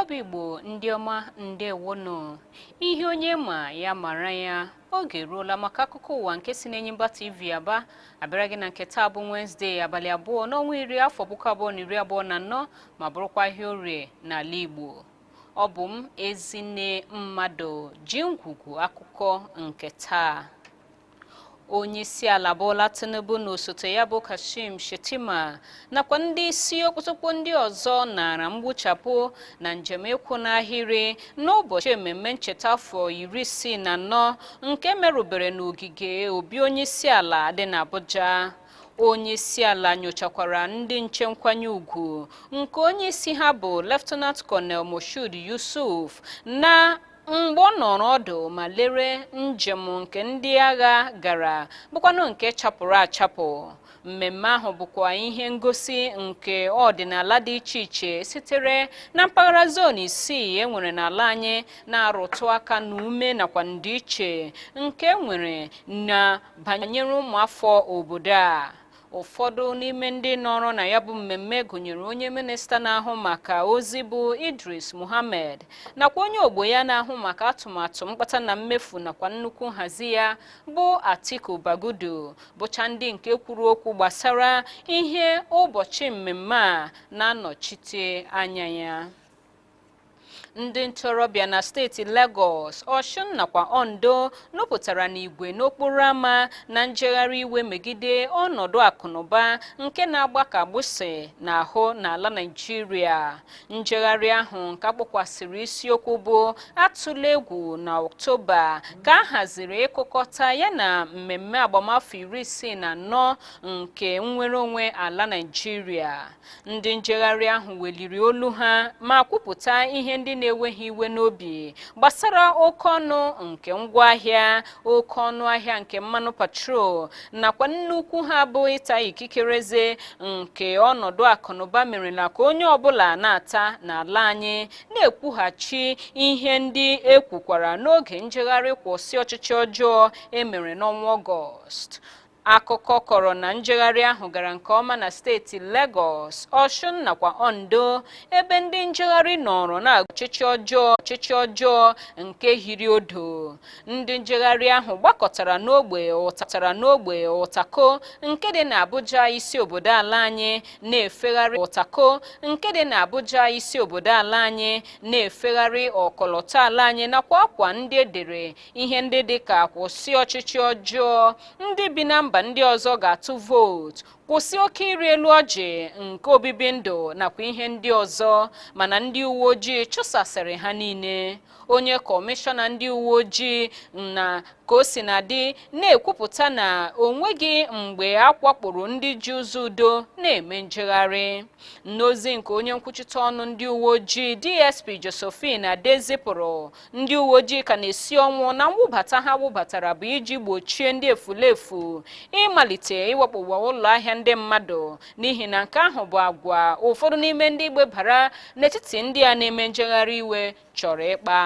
Igbo Igbo ndị ọma ndewono. Ihe onye ma ya mara ya. Oge eruola maka akụkọ ụwa nke si n'Enyimba TV Aba abịara gị na nke taa bụ Wednesday abalị 2 n'ọnwa iri afọ 2024 ma bụrụkwa ihe orie n'ala Igbo. Ọ bụ m Ezinne Mmadụ ji ngwugwu akụkọ nke taa. Onyeisiala Bola Tinubu na osote ya bụ Kashim Shettima nakwa ndị isi okpotokpo ndị ọzọ nara mgbuchapụ na njem ịkwụ n'ahịrị n'ụbọchị ememme ncheta afọ 64 nke merụbere n'ogige obi onyeisiala dị n'Abuja. Onyeisiala nyochakwara ndị nche nkwanye ugwu nke onyeisi ha bụ Lieutenant Colonel Moshood Yusuf na mgbe ọ nọrọ ọdụ ma lere njem nke ndị agha gara bụkwanụ nke chapụrụ achapụ. Mmemme ahụ bụkwa ihe ngosi nke ọdịnala dị iche iche sitere na mpaghara zon 6 enwere n'ala anyị na-arụtụ aka n'ume nakwa ndịiche nke enwere na banyere ụmụafọ obodo a. Ụfọdụ n'ime ndị nọrọ na ya bụ mmemme gụnyere onye minista na-ahụ maka ozi bụ Idris Muhammad nakwa onye ogbo ya na-ahụ maka atụmatụ mkpata na mmefu nakwa nnukwu nhazi ya bụ Atiku Bagudu bụcha ndị nke kwuru okwu gbasara ihe ụbọchị mmemme a na-anọchite anya ya. Ndị ntorobịa na steeti Lagos, Osun nakwa Ondo nọpụtara n'igwe n'okporo ámá na njegharị iwe megide ọnọdụ akụnụba nke na-agba ka agbụsị n'ahụ n'ala Naịjirịa. Njegharị ahụ nke akpọkwasịrị isiokwu bụ atụla egwu na Ọktoba ka a haziri ịkụkọta ya na mmemme agbamafọ 64 nke nnwere onwe ala Naịjirịa. Ndị njegharị ahụ weliri olu ha ma kwupụta ihe ndị na-enweghị iwe n'obi gbasara oke ọnụ nke ngwaahịa, oke ọnụ ahịa nke mmanụ patrol nakwa nnukwu ha bụ ịta ikikereze nke ọnọdụ akụnụba merela ka onye ọbụla na-ata n'ala anyị, na-ekwughachi ihe ndị ekwukwara n'oge njegharị kwụsị ọchịchị ọjọọ emere n'ọnwa Ọgọst. Akụkọ kọrọ na njegharị ahụ gara nke ọma na steeti Lagos, Osun nakwa Ondo ebe ndị njegharị nọrọ na ọchịchị ọjọọ nke hiri odo. Ndị njegharị ahụ gbakọtara n'ogbe Ụtako nke dị n'Abuja isi obodo ala anyị na-efegharị Ụtako nke dị n'Abuja isi obodo ala anyị na-efegharị ọkọlọtọ ala anyị nakwa akwa ndị edere ihe ndị dị ka kwụsị ọchịchị ọjọọ, ndị bi na mba ndị ọzọ ga-atụ vootu, kwụsị oke iri elu ọjị nke obibi ndụ nakwa ihe ndị ọzọ, mana ndị uwe ojii chụsasịrị ha niile. Onye kọmishọna ndị uwe ojii na ka o si na-adị na-ekwupụta na onweghị mgbe a wakporo ndị ji ụzọ udo na-eme njegharị. N'ozi nke onye nkwuchite ọnụ ndị uwe ojii DSP Josephine Adezipụrụ, ndị uwe ojii ka na-esi ọnwụ na mwụbata ha wụbatara bụ iji gbochie ndị efulefu ịmalite iwakpowa ụlọ ahịa ndị mmadụ, n'ihi na nke ahụ bụ agwa ụfọdụ n'ime ndị gbebara n'etiti ndị a na-eme njegharị iwe chọrọ ịkpa.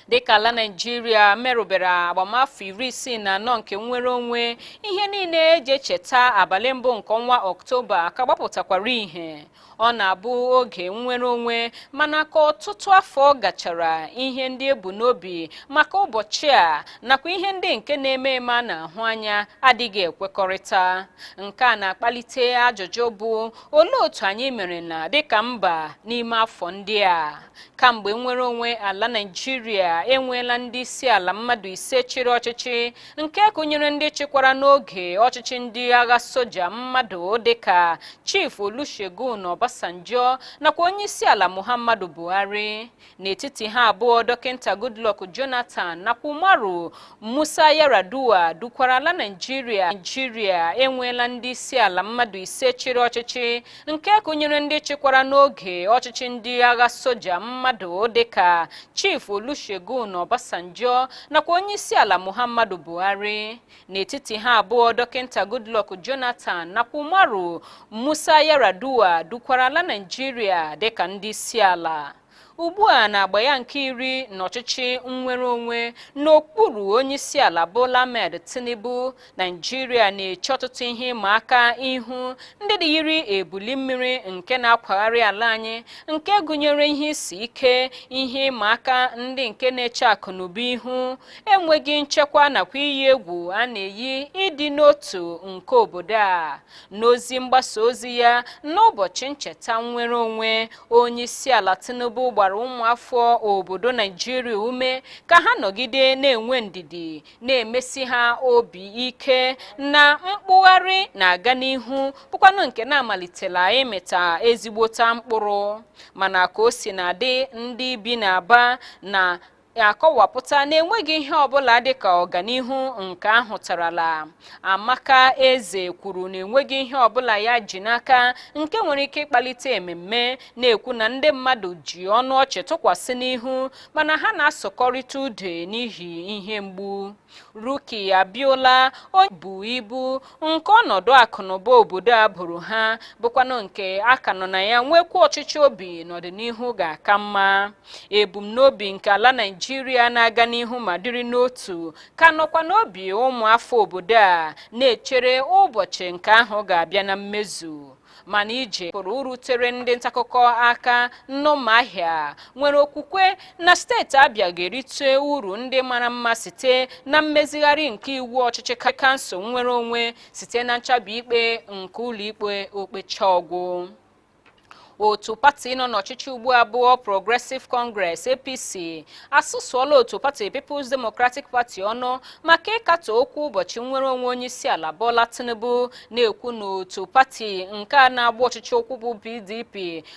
Dịka ala Naịjirịa merụbere agbamafọ 64 nke nnwere onwe, ihe niile eji echeta abalị mbụ nke ọnwa Ọktoba ka gbapụtakwara ihe. Ọ na-abụ oge nnwere onwe mana ka ọtụtụ afọ gachara, ihe ndị ebu n'obi maka ụbọchị a nakwa ihe ndị nke na-eme eme a na-ahụ anya adịghị ekwekọrịta. Nke a na-akpalite ajụjụ bụ olee otu anyị mere na dịka mba n'ime afọ ndị a. Kamgbe nnwere onwe ala Naịjirịa enweela ndị isi ala mmadụ 5 chịrị ọchịchị nke gụnyere ndị chịkwara n'oge ọchịchị ndị agha soja mmadụ dịka Chief Olusegun Obasanjo nakwa onye isi ala Muhammadu Buhari. N'etiti ha abụọ, Dọkịta Goodluck Jonathan nakwa Umaru Musa Yar'Adua dukwara ala Naịjirịa enweela ndị isi ala mmadụ 5 chịrị ọchịchị nke gụnyere ndị chịkwara n'oge ọchịchị ndị agha soja mmadụ dịka Chief Olusegun Obasanjo nakwa onye isi ala Muhammadu Buhari. N'etiti ha abụọ, Dọkịta Goodluck Jonathan nakwa Umaru Musa Yar'Adua dukwara ala Naịjirịa dịka ndị isi ala. ugbu a na-agba ya nke iri n'ọchịchị nnwere onwe n'okpuru onyeisiala Bola Ahmed Tinubu. Naijiria na-eche ọtụtụ ihe ịma aka ihu ndị dị yiri ebuli mmiri nke na-akwagharị ala anyị, nke gụnyere ihe isi ike, ihe ịma aka ndị nke na-eche akụnụba ihu, enweghị nchekwa nakwa iyi egwu a na-eyi ịdị n'otu nke obodo a. N'ozi mgbasa ozi ya n'ụbọchị ncheta nnwere onwe, onyeisiala Tinubu gbara ụmụafọ obodo Naijiria ume ka ha nọgide na-enwe ndidi, na-emesi ha obi ike na mkpụgharị na-aga n'ihu bụkwanụ nke na-amalitela ịmịta ezigbota mkpụrụ. Mana ka o si na-adị, ndị bi n'Aba na akọwapụta na-enweghị ihe ọbụla dịka ọganihu nke ahụtarala. Amaka Eze kwuru na enweghị ihe ọbụla ya ji n'aka nke nwere ike ịkpalite ememme, na-ekwu na ndị mmadụ ji ọnụ ọchị tụkwasị n'ihu mana ha na-asọkọrịta ude n'ihi ihe mgbu. Ruki Abiola, onye bu ibu nke ọnọdụ akụnụba obodo a bụrụ ha, bụkwanụ nke aka nọ na ya nwekwa ọchịchị obi n'ọdịnihu ga-aka mma. Ebumnobi nke ala Naijiria na-aga n'ihu ma dịrị n'otu ka nọkwa n'obi ụmụafọ obodo a, na-echere ụbọchị nke ahụ ga-abịa na mmezu. Mana ije pụrụ urutere ndị ntaakụkọ aka n'Ụmụahịa nwere okwukwe na steeti Abịa ga-erite uru ndị mara mma site na mmezigharị nke iwu ọchịchị kansụl nnwere onwe site na nchabi ikpe nke ụlọikpe Okpechaọgwụ. Otu pati nọ n'ọchịchị ugbu a bụ Progressive Congress APC asụsụọla otu pati People's Democratic Party ọnụ maka ịkatọ okwu ụbọchị nnwere onwe onyeisiala Bola Tinubu, na-ekwu na otu pati nke a na-agba ọchịchị okwu bụ PDP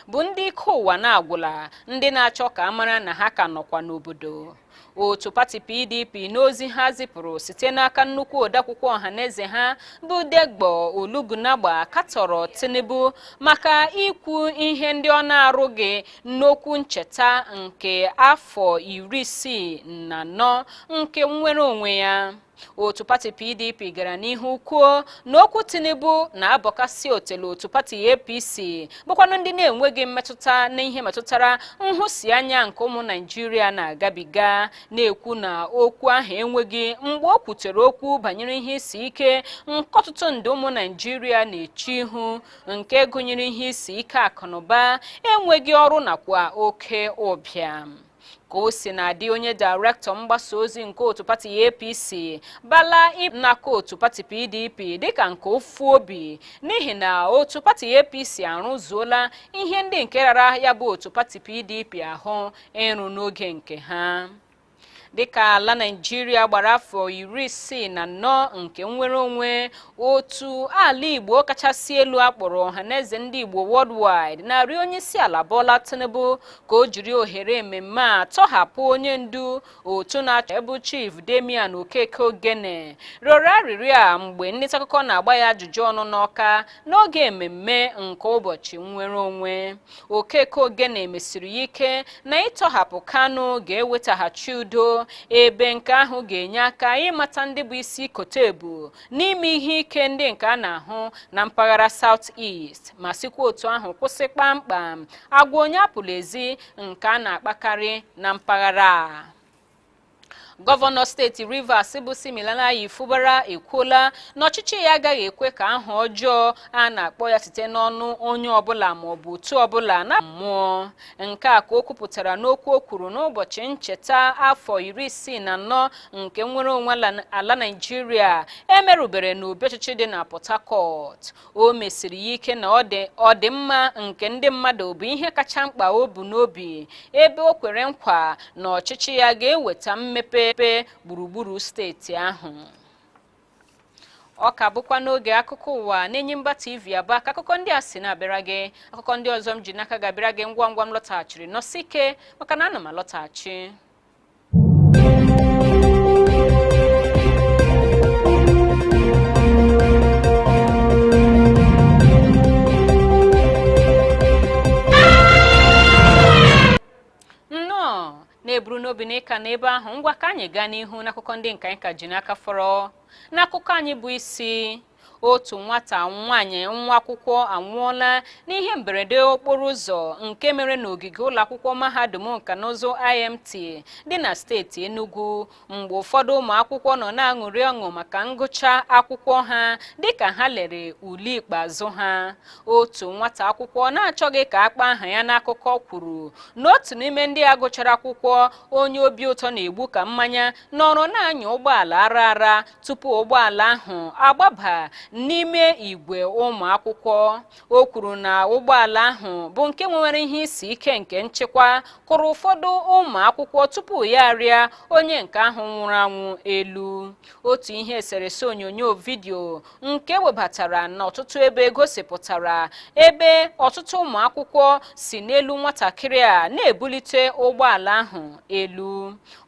bụ ndị ike ụwa na-agwụla, ndị na-achọ ka a mara na ha ka nọkwa n'obodo. Otu pati PDP n'ozi ha zipụrụ site n'aka nnukwu odeakwụkwọ ọhaneze ha bụ Degbo Olugunagba katọrọ Tinubu maka ikwu ihe ndị ọ na-arụghị n'okwu ncheta nke afọ 64 nke nnwere onwe ya. Otu pati PDP gara n'ihu kwuo na okwu Tinubu na-abọkasị otele otu pati APC bụkwanụ ndị na-enweghị mmetụta n'ihe metụtara nhụsianya nke ụmụ Naijiria na-agabiga, na-ekwu na okwu ahụ enweghị mgbe o kwutere okwu banyere ihe isi ike nke ọtụtụ ndị ụmụ Naijiria na-eche ihu, nke gụnyere ihe isi ike akụnụba, enweghị ọrụ nakwa oke ụbịam. Ka o si na-adị, onye dairektọ mgbasa ozi nke otu pati APC Bala n'aka otu pati PDP dịka nke ofu obi, n'ihi na otu pati APC arụzuola ihe ndị nke rara ya bụ otu pati PDP ahụ ịrụ n'oge nke ha. Dịka ala Naijiria gbara afọ 64 nke nnwere onwe, otu ala Igbo kachasị elu akpọrọ ọhaneze ndị Igbo worldwide na-arịọ onyeisiala Bola Tinubu ka o jiri ohere mmemme a tọhapụ onye ndu otu na-achọ ebu Chief Damian Okeke Ogene rịọrọ arịrịọ a mgbe ndị ntaakụkọ na-agba ya ajụjụ ọnụ n'Awka n'oge mmemme nke ụbọchị nnwere onwe. Okeke Ogene mesiri ya ike na ịtọhapụ Kanu ga-ewetaghachi udo, ebe nke ahụ ga-enye aka ịmata ndị bụ isi kotebu n'ime ihe ike ndị nke a na-ahụ na mpaghara South East, ma sikwa otu ahụ kwụsị kpamkpam agwa onye apụla ezi nke a na-akpakarị na mpaghara a. Gọvanọ steeti Rivers bụ Siminalayi Fubara ekwuola na ọchịchị ya agaghị ekwe ka aha ọjọọ a na-akpọ ya site n'ọnụ onye ọbụla ma ọ bụ otu ọbụla na mmụọ. Nke a ka o kwupụtara n'okwu o kwuru n'ụbọchị ncheta afọ 64 nke nnwere onwe ala Naijiria emerubere n'obi ọchịchị dị na Port Harcourt. O mesiri ya ike na ọdịmma nke ndị mmadụ bụ ihe kacha mkpa o bu n'obi, ebe o kwere nkwa na ọchịchị ya ga-eweta mmepe gburugburu steeti ahụ. Ọ ka bụkwa n'oge akụkọ ụwa n'Enyimba TV Aba ka akụkọ ndị a si na-abịara gị. Akụkọ ndị ọzọ m ji n'aka ga-abịara gị ngwa ngwa m lọtaghachiri, nọsi ike maka na ana m alọtaghachi. Na-eburu n'obi n'ịka n'ebe ahụ, ngwa ka anyị gaa n'ihu n'akụkọ ndị nke anyị ka ji n'aka fọrọ. N'akụkọ anyị bụ isi, otu nwata nwaanyị nwa akwụkwọ anwụọla n'ihe mberede okporo ụzọ nke mere n'ogige ụlọ akwụkwọ mahadum nka na ụzụ IMT dị na steeti Enugu mgbe ụfọdụ ụmụ akwụkwọ nọ na-aṅụrị ọṅụ maka ngụcha akwụkwọ ha dịka ha lere ule ikpeazụ ha. Otu nwata akwụkwọ na-achọghị ka akpa aha ya n'akụkọ kwuru na otu n'ime ndị a gụchara akwụkwọ onye obi ụtọ na-egbu ka mmanya nọrọ na-anya ụgbọala ara ara tupu ụgbọala ahụ agbaba n'ime igwe ụmụ akwụkwọ. O kwuru na ụgbọala ahụ bụ nke nwere ihe isi ike nke nchekwa kụrụ ụfọdụ ụmụ akwụkwọ tupu ya arịa onye nke ahụ nwụrụ anwụ elu. Otu ihe eserese onyonyo vidio nke webatara n'ọtụtụ ebe gosipụtara ebe ọtụtụ ụmụ akwụkwọ si n'elu nwatakịrị a na-ebulite ụgbọala ahụ elu.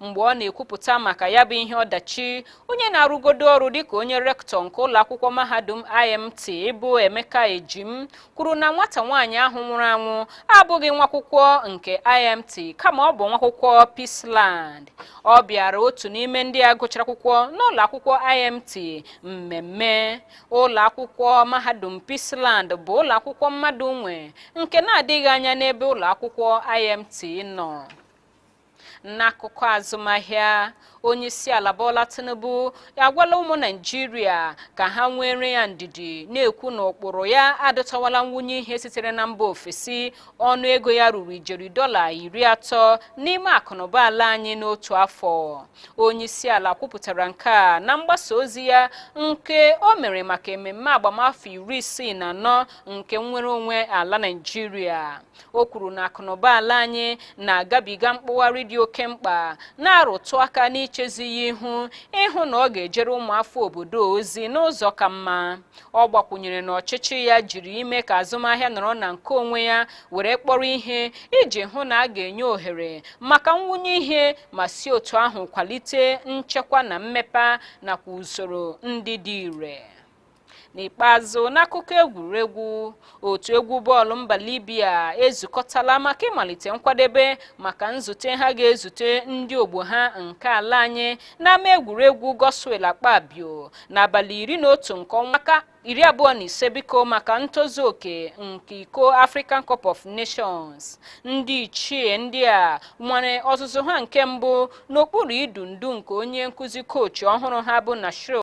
Mgbe ọ na-ekwupụta maka ya bụ ihe ọdachi, onye na-arụgodo ọrụ dịka onye rektọ nke ụlọ akwụkwọ mahadum IMT bụ Emeka Ejim kwuru na nwata nwaanyị ahụ nwụrụ anwụ abụghị nwa akwụkwọ nke IMT kama ọ bụ nwa akwụkwọ Peaceland. Ọ bịara otu n'ime ndị a gụchara akwụkwọ n'ụlọ akwụkwọ IMT mmemme. Ụlọ akwụkwọ mahadum Peaceland bụ ụlọ akwụkwọ mmadụ nwe nke na-adịghị anya n'ebe ụlọ akwụkwọ IMT nọ. N'akụkọ azụmahịa, Onyeisiala Bola Tinubu agwala ụmụ Naịjirịa ka ha nwere ya ndidi na-ekwu na ụkpụrụ ya adọtawala nwunye ihe sitere na mba ofesi ọnụ ego ya ruru ijeri $30 n'ime akụnụba ala anyị n'otu afọ. Onyeisiala kwupụtara nke a na mgbasa ozi ya nke o mere maka ememme agbamafọ 64 nke nnwere onwe ala Naịjirịa. O kwuru na akụnụba ala anyị na-agabiga mkpụgharị dị oke mkpa na-arụtụ aka n'ichezighị ịhụ na ọ ga-ejere ụmụafọ obodo ozi n'ụzọ ka mma. Ọ gbakwunyere na ọchịchị ya jiri ime ka azụmahịa nọrọ na nke onwe ya were kpọrọ ihe iji hụ na a ga-enye ohere maka nwunye ihe ma si otu ahụ kwalite nchekwa na mmepe nakwa usoro ndị dị ire. N'ikpeazụ, n'akụkọ egwuregwu, otu egwu bọọlụ mba Libya ezukọtala maka ịmalite nkwadebe maka nzute ha ga-ezute ndị ogbo ha nke ala anyị n'ama egwuregwu Godswill Akpabio n'abalị 11 nke ọnwa 25 biko maka ntozu oke nke iko African Cup of Nations. Ndị ichie ndị a nwere ọzụzụ ha nke mbụ n'okpuru idu ndu nke onye nkuzi kochi ọhụrụ ha bụ Nasir